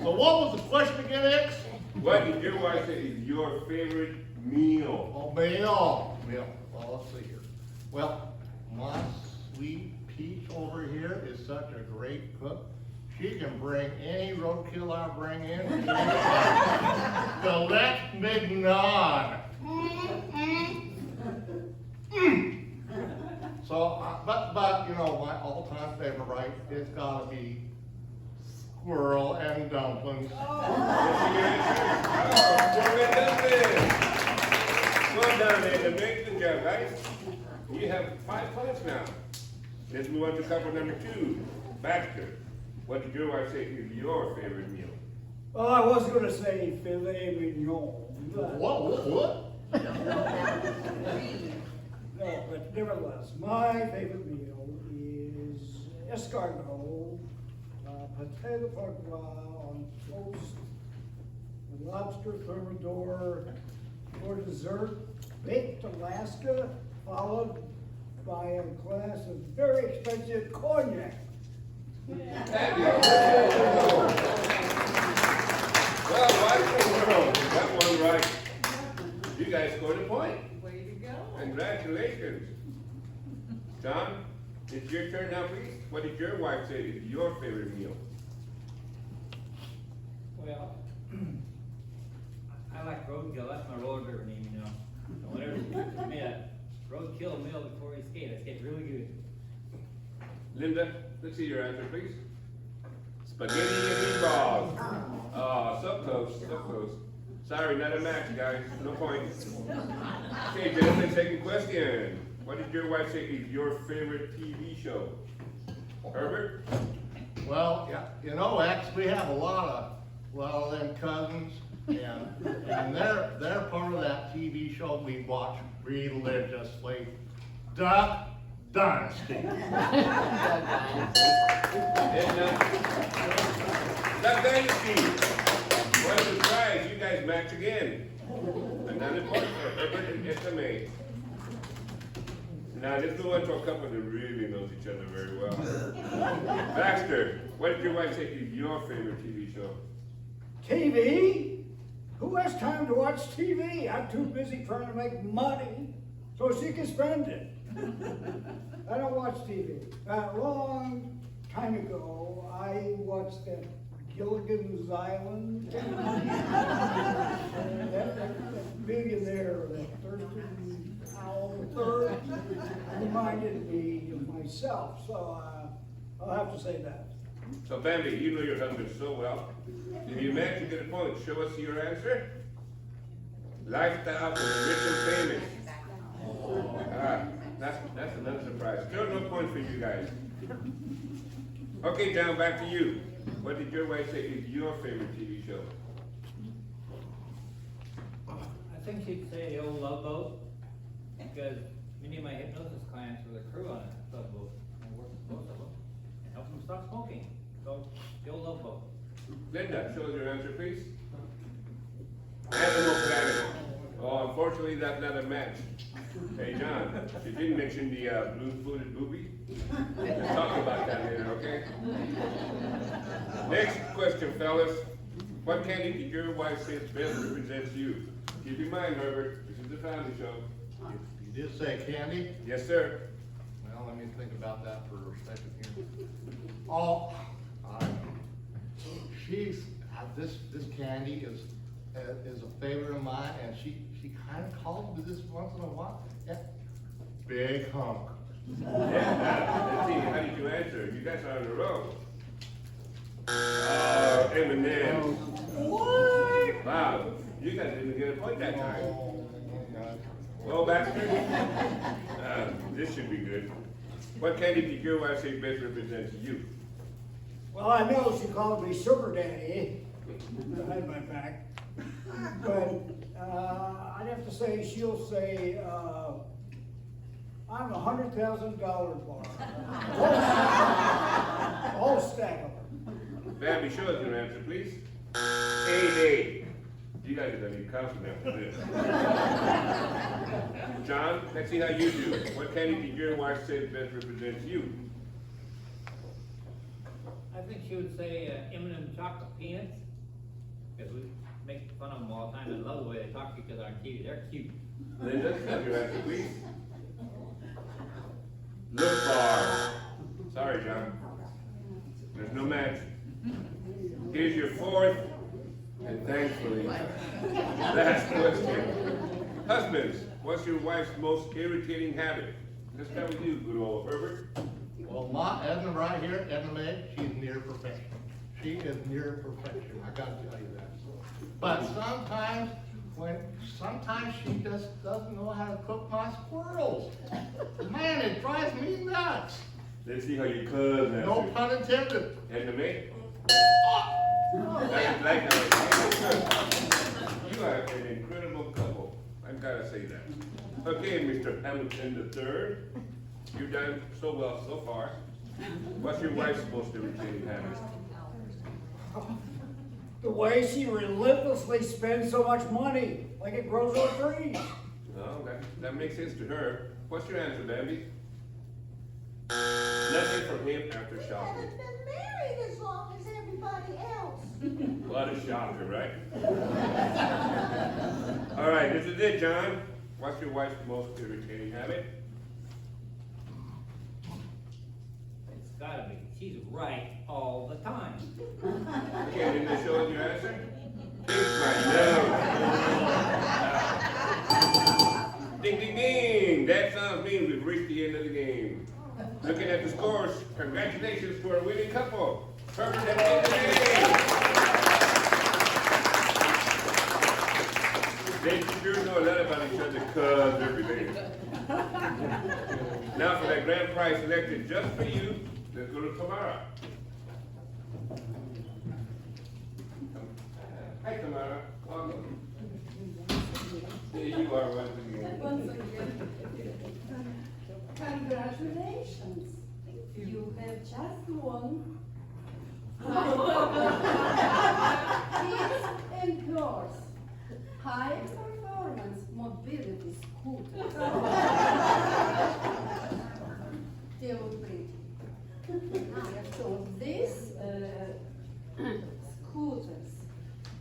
S2: So what was the question again, X?
S9: What did your wife say is your favorite meal?
S2: Oh, meal. Well, let's see here. Well, my sweet Peach over here is such a great cook. She can bring any roadkill I bring in. So let's mignon. So, but you know, my all-time favorite, right? It's gotta be squirrel and dumplings.
S9: Well done, Ed. Amazing job, guys. You have 5 points now. Let's move on to couple number 2. Baxter, what did your wife say is your favorite meal?
S6: Well, I was gonna say filet mignon, but.
S2: What?
S6: No, but nevertheless, my favorite meal is escargot, potato au gratin on toast, lobster thermidor, for dessert, baked Alaska, followed by a glass of very expensive cognac.
S9: Well, watch the world. Got one right. You guys scored a point.
S12: Way to go.
S9: Congratulations. John, it's your turn now, please. What did your wife say is your favorite meal?
S10: Well, I like roadkill, that's my road river name, you know. So whenever you give me a roadkill meal before you skate, I skate really good.
S9: Linda, let's see your answer, please. Spaghetti and meatballs. Oh, so close, so close. Sorry, not a match, guys. No points. Okay, gentlemen, second question. What did your wife say is your favorite TV show? Herbert?
S2: Well, yeah, you know, X, we have a lot of them cousins, and they're part of that TV show we watch religiously, Duck Dynasty.
S9: Duck Dynasty. What a surprise, you guys match again. Another point for Herbert and SMA. Now let's move on to a couple that really knows each other very well. Baxter, what did your wife say is your favorite TV show?
S6: TV? Who has time to watch TV? I'm too busy trying to make money so she can spend it. I don't watch TV. A long time ago, I watched that Gilligan's Island. that billionaire, that Thurston Powell III, reminded me of myself. So I'll have to say that.
S9: So Bambi, you know your husband so well. If you manage to get a point, show us your answer. Lifestyle for the rich and famous. That's another surprise. Still no points for you guys. Okay, John, back to you. What did your wife say is your favorite TV show?
S10: I think she'd say the old Love Boat, because many of my hypnosis clients were the crew on that Love Boat. I worked with both of them and helped them stop smoking. So, the old Love Boat.
S9: Linda, show us your answer, please. Animal Planet. Oh, unfortunately, that's not a match. Hey, John, you didn't mention the blue-footed booby. We'll talk about that later, okay? Next question, fellas. What candy did your wife say best represents you? Keep in mind, Herbert, this is the family show.
S2: You did say candy?
S9: Yes, sir.
S2: Well, let me think about that for a second here. Oh, this candy is a favorite of mine, and she kind of calls me this once in a while. Yeah. Big hunk.
S9: Let's see, how did you answer? You guys are on the road. M&M's. What? Wow, you guys didn't get a point that time. Well, Baxter, this should be good. What candy did your wife say best represents you?
S6: Well, I know she called me Sugar Daddy behind my back, but I'd have to say she'll say I'm $100,000 bar. Whole stack of them.
S9: Bambi, show us your answer, please. 8. You guys are gonna need counseling after this. John, let's see how you do. What candy did your wife say best represents you?
S10: I think she would say M&M chocolate peanuts, because we make fun of them all the time. I love the way they talk to each other on TV. They're cute.
S9: Linda, have your answer, please. Look Bar. Sorry, John. There's no match. Here's your fourth, and thankfully, last question. Husbands, what's your wife's most irritating habit? Let's start with you, good old Herbert.
S2: Well, Ma, Edna right here, Edna May, she's near perfection. She is near perfection, I gotta tell you that. But sometimes she just doesn't know how to cook my squirrels. Man, it drives me nuts.
S9: Let's see how you could answer.
S2: No pun intended.
S9: Edna May? That's like you are an incredible couple. I've gotta say that. Okay, Mr. Hamilton III. You've done so well so far. What's your wife's most irritating habit?
S6: The way she relentlessly spends so much money, like it grows on trees.
S9: No, that makes sense to her. What's your answer, Bambi? Nothing from him after
S13: We
S9: shopping.
S13: haven't been married as long as everybody else.
S9: What a shocker, right? All right, this is it, John. What's your wife's most irritating habit?
S10: It's gotta be. She's right all the time.
S9: Okay, didn't they show us your answer? It's my nose. Ding, ding, ding. That sounds means we've reached the end of the game. Looking at the scores, congratulations to our winning couple. Herbert and They sure know a lot about each other, cuz everything. Now for that grand prize selected just for you, let's go to Tamara. Hi, Tamara. Welcome. There you are once again.
S11: Once again. Congratulations. You have just won. Kids and girls. High performance mobility scooters. They were pretty. So these scooters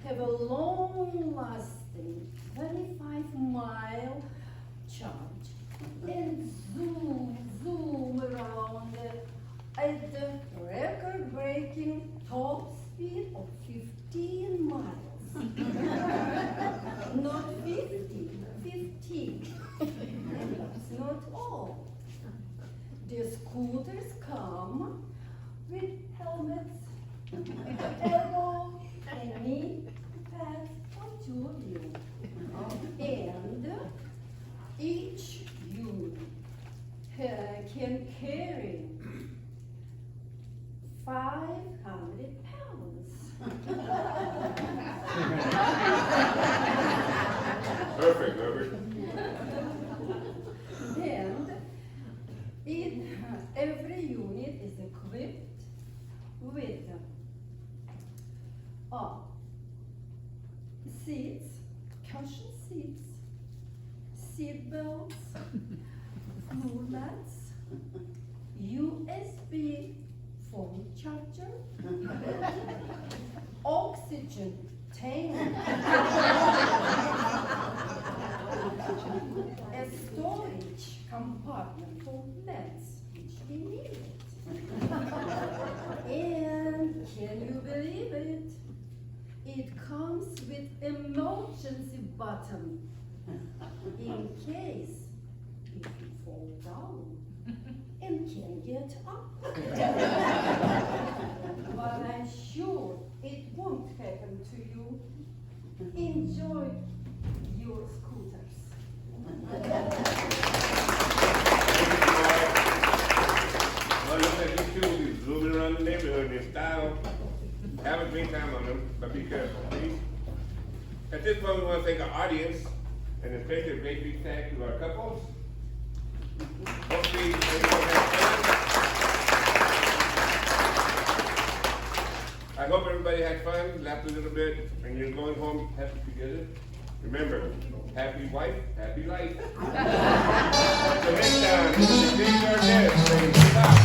S11: have a long-lasting 25-mile charge and zoom scooters come with helmets, elbow and knee pads for 2 of you. And each unit can carry 500 pounds.
S9: Perfect, Herbert.
S11: And every unit is equipped with seats, cushion seats, seat belts, floor mats, USB phone charger, oxygen tank, a storage compartment for meds which we need. And can you believe it? It comes with emergency button in case if you fall down and can't get up. But I'm sure it won't happen to you. Enjoy your scooters.
S9: Well, it looks like you two will be zooming around the neighborhood in style. Have a great time on them, but be careful, please. At this point, we want to thank our audience, and especially a great big thank you to our couples. Hopefully, everyone had fun. I hope everybody had fun, laughed a little bit, and you're going home happy together. Remember, happy wife, happy life. Until next time, this is James Arnett saying stop.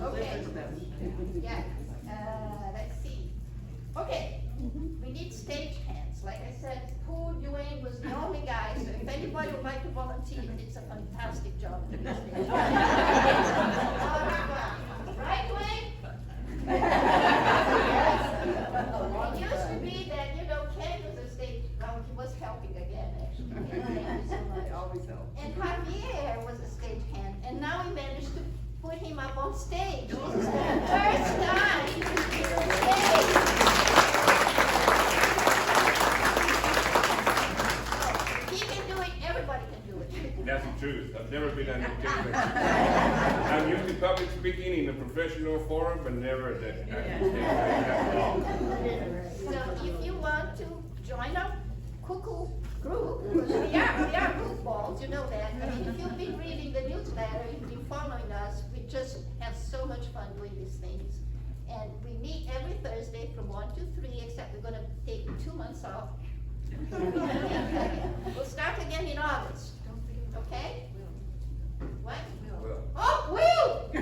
S12: Okay. Yeah. Let's see. Okay. We need stage hands. Like I said, Pooh Dwayne was the only guy, so if anybody would like to volunteer, it's a fantastic job to be stage hand. Right, Dwayne? It used to be that, Ken was a stage, well, he was helping again, actually. And thank you so much.
S3: Always help.
S12: And Javier was a stage hand, and now we managed to put him up on stage. This is the first time he's on stage. So, he can do it, everybody can do it.
S9: That's the truth. I've never been on the stage. I'm used to public speaking in a professional forum, but never at that at all.
S4: So if you want to join our cuckoo group, because we are goofballs, you know that. I mean, if you've been reading the newsletter, you've been following us, we just have so much fun doing these things. And we meet every Thursday from 1 to 3, except we're gonna take 2 months off. We'll start again in August, okay? What?
S9: Well,
S4: Oh, Will!